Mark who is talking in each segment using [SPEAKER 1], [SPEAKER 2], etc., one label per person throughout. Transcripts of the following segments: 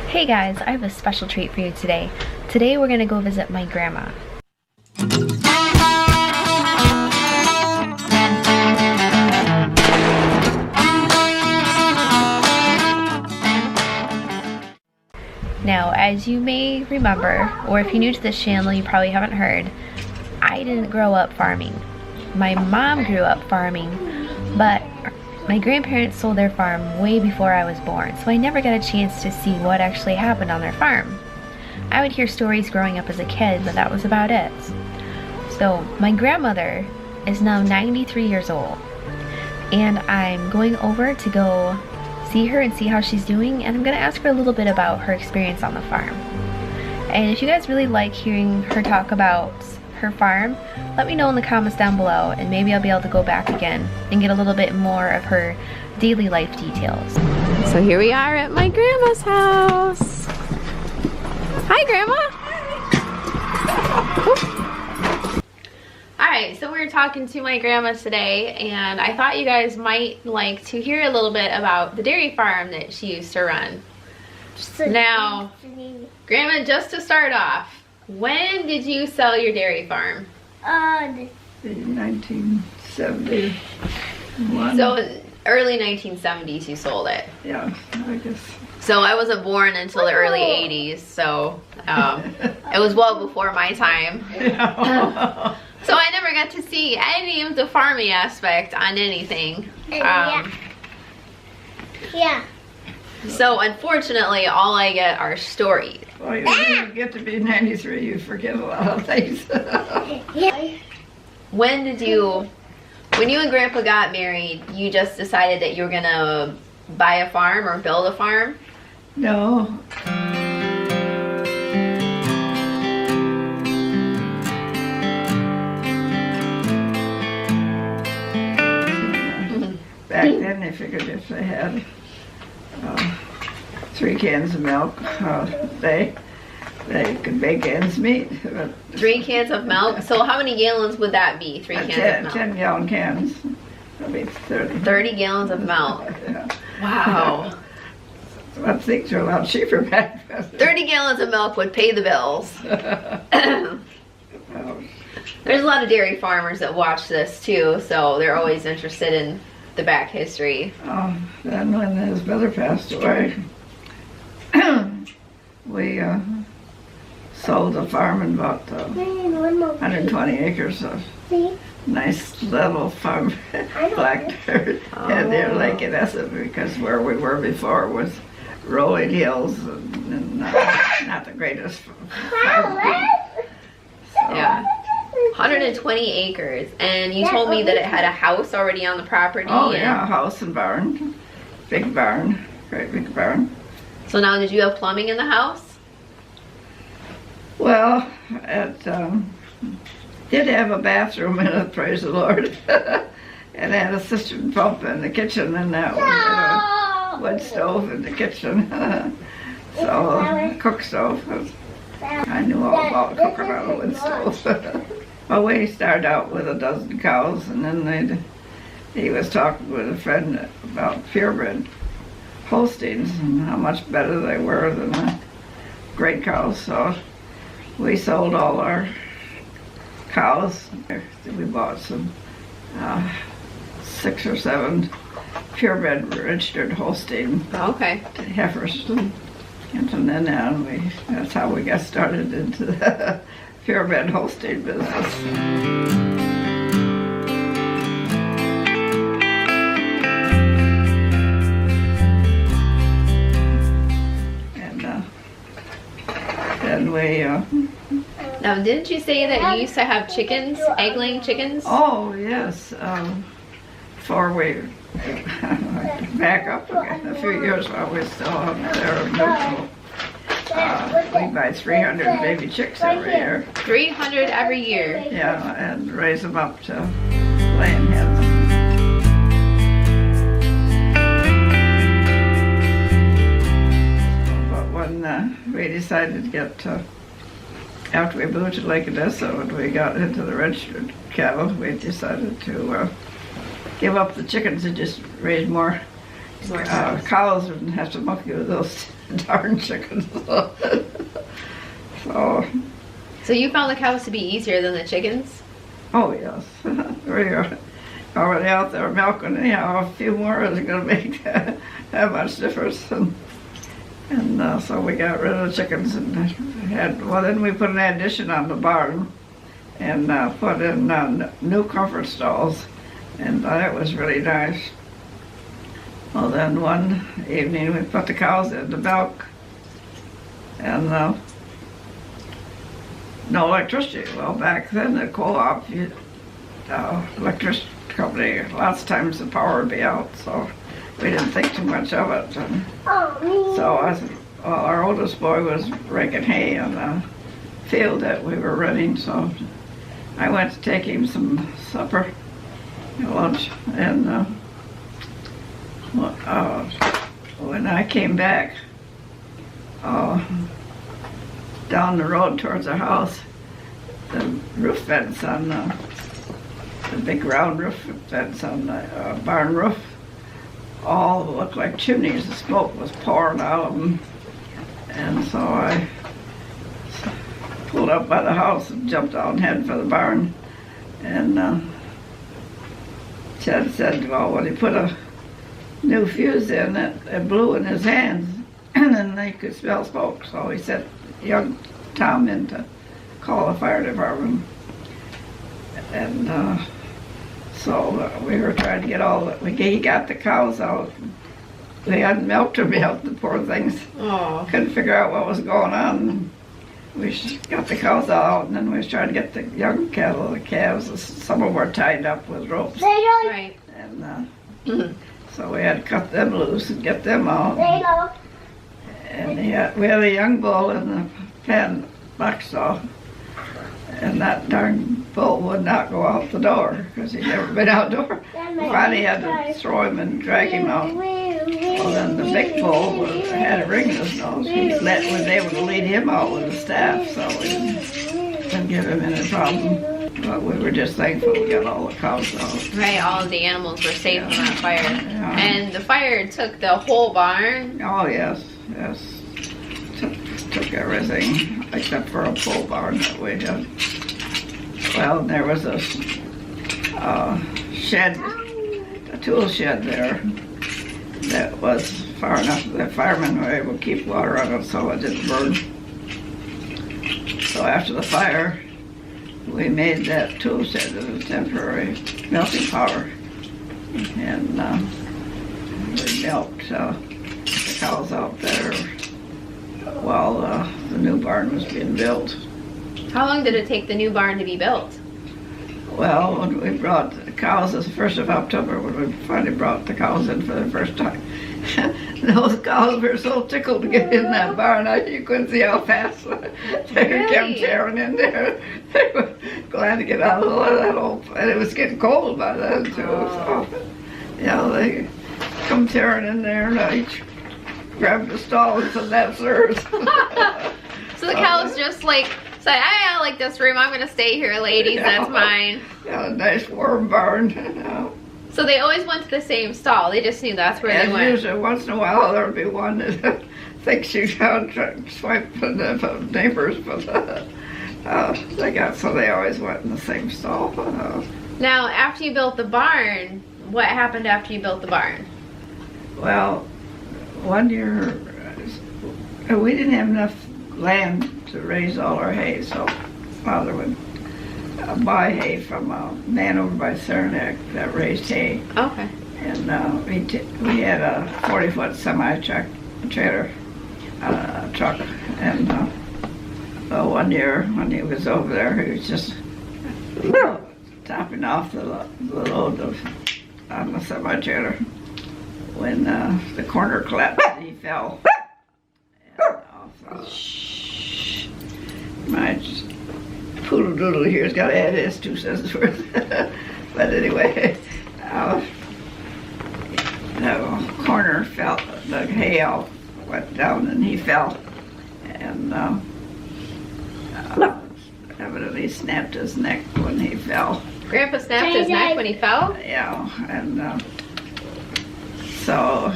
[SPEAKER 1] Hey guys, I have a special treat for you today. Today we're gonna go visit my grandma. Now, as you may remember, or if you're new to this channel, you probably haven't heard, I didn't grow up farming. My mom grew up farming, but my grandparents sold their farm way before I was born, so I never got a chance to see what actually happened on their farm. I would hear stories growing up as a kid, but that was about it. So my grandmother is now 93 years old, and I'm going over to go see her and see how she's doing, and I'm gonna ask her a little bit about her experience on the farm. And if you guys really like hearing her talk about her farm, let me know in the comments down below, and maybe I'll be able to go back again and get a little bit more of her daily life details. So here we are at my grandma's house. Hi, Grandma. Alright, so we were talking to my grandma today, and I thought you guys might like to hear a little bit about the dairy farm that she used to run. Now, Grandma, just to start off, when did you sell your dairy farm?
[SPEAKER 2] In 1971.
[SPEAKER 1] So early 1970s you sold it.
[SPEAKER 2] Yeah, I guess.
[SPEAKER 1] So I wasn't born until the early 80s, so it was well before my time. So I never got to see any of the farming aspect on anything.
[SPEAKER 2] Yeah.
[SPEAKER 1] So unfortunately, all I get are stories.
[SPEAKER 2] Well, you get to be 93, you forget a lot of things.
[SPEAKER 1] When you and Grandpa got married, you just decided that you were gonna buy a farm or build a farm?
[SPEAKER 2] No. Back then they figured if they had 3 cans of milk, they could make ends meet.
[SPEAKER 1] 3 cans of milk? So how many gallons would that be, 3 cans of milk?
[SPEAKER 2] 10-gallon cans. That'd be 30.
[SPEAKER 1] 30 gallons of milk.
[SPEAKER 2] Yeah.
[SPEAKER 1] Wow.
[SPEAKER 2] Well, things are a lot cheaper back then.
[SPEAKER 1] 30 gallons of milk would pay the bills. There's a lot of dairy farmers that watch this too, so they're always interested in the back history.
[SPEAKER 2] Then when his mother passed away, we sold the farm and bought 120 acres of nice little farm, black dirt, and they're like in essence, because where we were before was rolling hills and not the greatest farm.
[SPEAKER 1] Yeah. 120 acres, and you told me that it had a house already on the property.
[SPEAKER 2] Oh yeah, a house and barn, big barn, great big barn.
[SPEAKER 1] So now, did you have plumbing in the house?
[SPEAKER 2] Well, it did have a bathroom in it, praise the Lord, and had a cistern pump in the kitchen, and that was a wood stove in the kitchen. So cook stove. I knew all about cooking on a wood stove. Well, we started out with 12 cows, and then he was talking with a friend about purebred Holsteins and how much better they were than the great cows. So we sold all our cows. We bought some 6 or 7 purebred registered Holstein heifers. And from then on, that's how we got started into the purebred Holstein business. And then we...
[SPEAKER 1] Now, didn't you say that you used to have chickens, egg-laying chickens?
[SPEAKER 2] Oh, yes. Before we back up again a few years while we're still out there in neutral. We buy 300 baby chicks every year.
[SPEAKER 1] 300 every year?
[SPEAKER 2] Yeah, and raise them up to laying hens. But when we decided to get, after we moved to Lake Odessa, when we got into the registered cattle, we decided to give up the chickens and just raise more
[SPEAKER 1] More cows.
[SPEAKER 2] Cows wouldn't have to monkey with those darn chickens.
[SPEAKER 1] So you found the cows to be easier than the chickens?
[SPEAKER 2] Oh yes, we are already out there milking. Anyhow, a few more isn't going to make that much difference. And so we got rid of the chickens and then we put an addition on the barn and put in new comfort stalls, and it was really nice. Well, then one evening we put the cows in the milk, and no electricity. Well, back then the co-op, electricity company, lots of times the power would be out, so we didn't think too much of it. And so our oldest boy was raking hay on the field that we were running, so I went to take him some supper, lunch, and when I came back down the road towards our house, the roof vents on the big round roof vents on the barn roof all looked like chimneys. The smoke was pouring out of them, and so I pulled up by the house and jumped out and headed for the barn. And Ted said, well, when he put a new fuse in, it blew in his hands, and then they could smell smoke. So he sent young Tom in to call the fire department. And so we were trying to get he got the cows out. They hadn't milked them yet, the poor things.
[SPEAKER 1] Aww.
[SPEAKER 2] Couldn't figure out what was going on. We got the cows out, and then we was trying to get the young cattle, the calves. Some of them were tied up with ropes.
[SPEAKER 1] Right.
[SPEAKER 2] And so we had to cut them loose and get them out. And we had a young bull in the pen, box stall, and that darn bull would not go out the door because he'd never been outdoors. Finally had to throw him and drag him out. Well, then the big bull had a ring in his nose. He was able to lead him out with a staff, so we didn't give him any problem. But we were just thankful we got all the cows out.
[SPEAKER 1] Right, all of the animals were safe from that fire.
[SPEAKER 2] Yeah.
[SPEAKER 1] And the fire took the whole barn?
[SPEAKER 2] Oh, yes. Took everything except for a pole barn that we had. Well, there was a shed, a tool shed there that was far enough that the firemen were able to keep water on it so it didn't burn. So after the fire, we made that tool shed as a temporary melting powder, and we milked the cows out there while the new barn was being built.
[SPEAKER 1] How long did it take the new barn to be built?
[SPEAKER 2] Well, when we brought the cows, the 1st of October, when we finally brought the cows in for the first time, those cows were so tickled to get in that barn. You couldn't see how fast they kept tearing in there. They were glad to get out of that hole, and it was getting cold by then too. So, they come tearing in there, and each grabbed the stall and said, "That's hers."
[SPEAKER 1] So the cows just said, I like this room, I'm gonna stay here, ladies, that's mine.
[SPEAKER 2] Yeah, a nice warm barn.
[SPEAKER 1] So they always went to the same stall, they just knew that's where they went.
[SPEAKER 2] Usually once in a while there would be one that thinks she's out trying to swipe the neighbors, but they always went in the same stall.
[SPEAKER 1] Now, after you built the barn, what happened after you built the barn?
[SPEAKER 2] Well, one year we didn't have enough land to raise all our hay, so Father would buy hay from a man over by Saranac that raised hay.
[SPEAKER 1] Okay.
[SPEAKER 2] And we had a 40-foot semi-trailer truck, and one year when he was over there, he was just topping off the load on the semi-trailer when the corner collapsed and he fell. My poodle doodle here's got to add his 2 cents worth. But anyway, the corner fell, the hay all went down and he fell. And evidently snapped his neck when he fell.
[SPEAKER 1] Grandpa snapped his neck when he fell?
[SPEAKER 2] Yeah, and so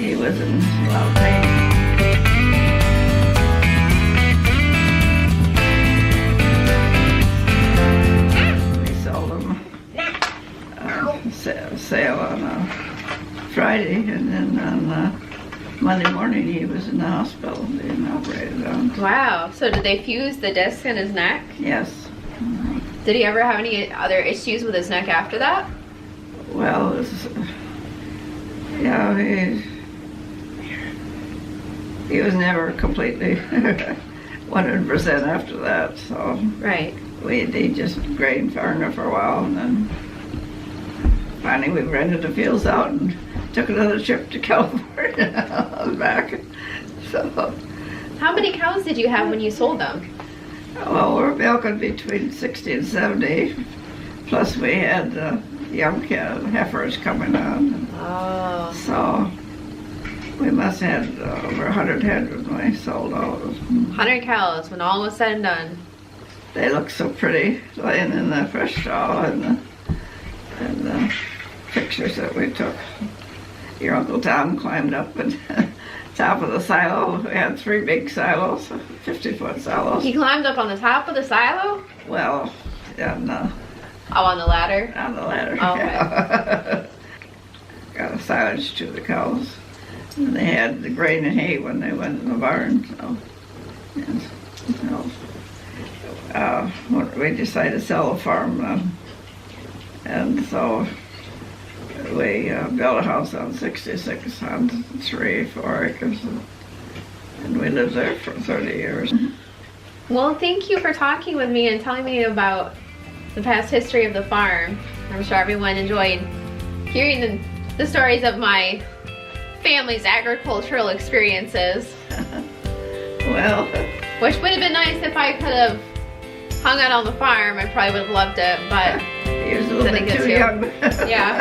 [SPEAKER 2] he was in a lot of pain. We sold him sale on a Friday, and then on Monday morning he was in the hospital being operated on.
[SPEAKER 1] Wow. So did they fuse the disc in his neck?
[SPEAKER 2] Yes.
[SPEAKER 1] Did he ever have any other issues with his neck after that?
[SPEAKER 2] Well, yeah, he was never completely 100% after that, so.
[SPEAKER 1] Right.
[SPEAKER 2] He just grained farmer for a while, and then finally we rented the fields out and took another trip to California on the back. So.
[SPEAKER 1] How many cows did you have when you sold them?
[SPEAKER 2] Well, we're milking between 60 and 70, plus we had young heifers coming on.
[SPEAKER 1] Oh.
[SPEAKER 2] So we must have had over 100 head when we sold all of them.
[SPEAKER 1] 100 cows when all was said and done.
[SPEAKER 2] They look so pretty laying in the fresh straw and the pictures that we took. Your Uncle Tom climbed up at the top of the silo. We had 3 big silos, 50-foot silos.
[SPEAKER 1] He climbed up on the top of the silo?
[SPEAKER 2] Well, on the
[SPEAKER 1] ladder?
[SPEAKER 2] On the ladder,
[SPEAKER 1] Oh,
[SPEAKER 2] yeah. Got a silage to the cows. And they had the grain and hay when they went in the barn. So, yes, when we decided to sell the farm, and so we built a house on 66 on 4 acres, and we lived there for 30 years.
[SPEAKER 1] Well, thank you for talking with me and telling me about the past history of the farm. I'm sure everyone enjoyed hearing the stories of my family's agricultural experiences.
[SPEAKER 2] Well,
[SPEAKER 1] which would have been nice if I could have hung out on the farm. I probably would have loved it, but
[SPEAKER 2] he was a little bit too young.
[SPEAKER 1] Yeah.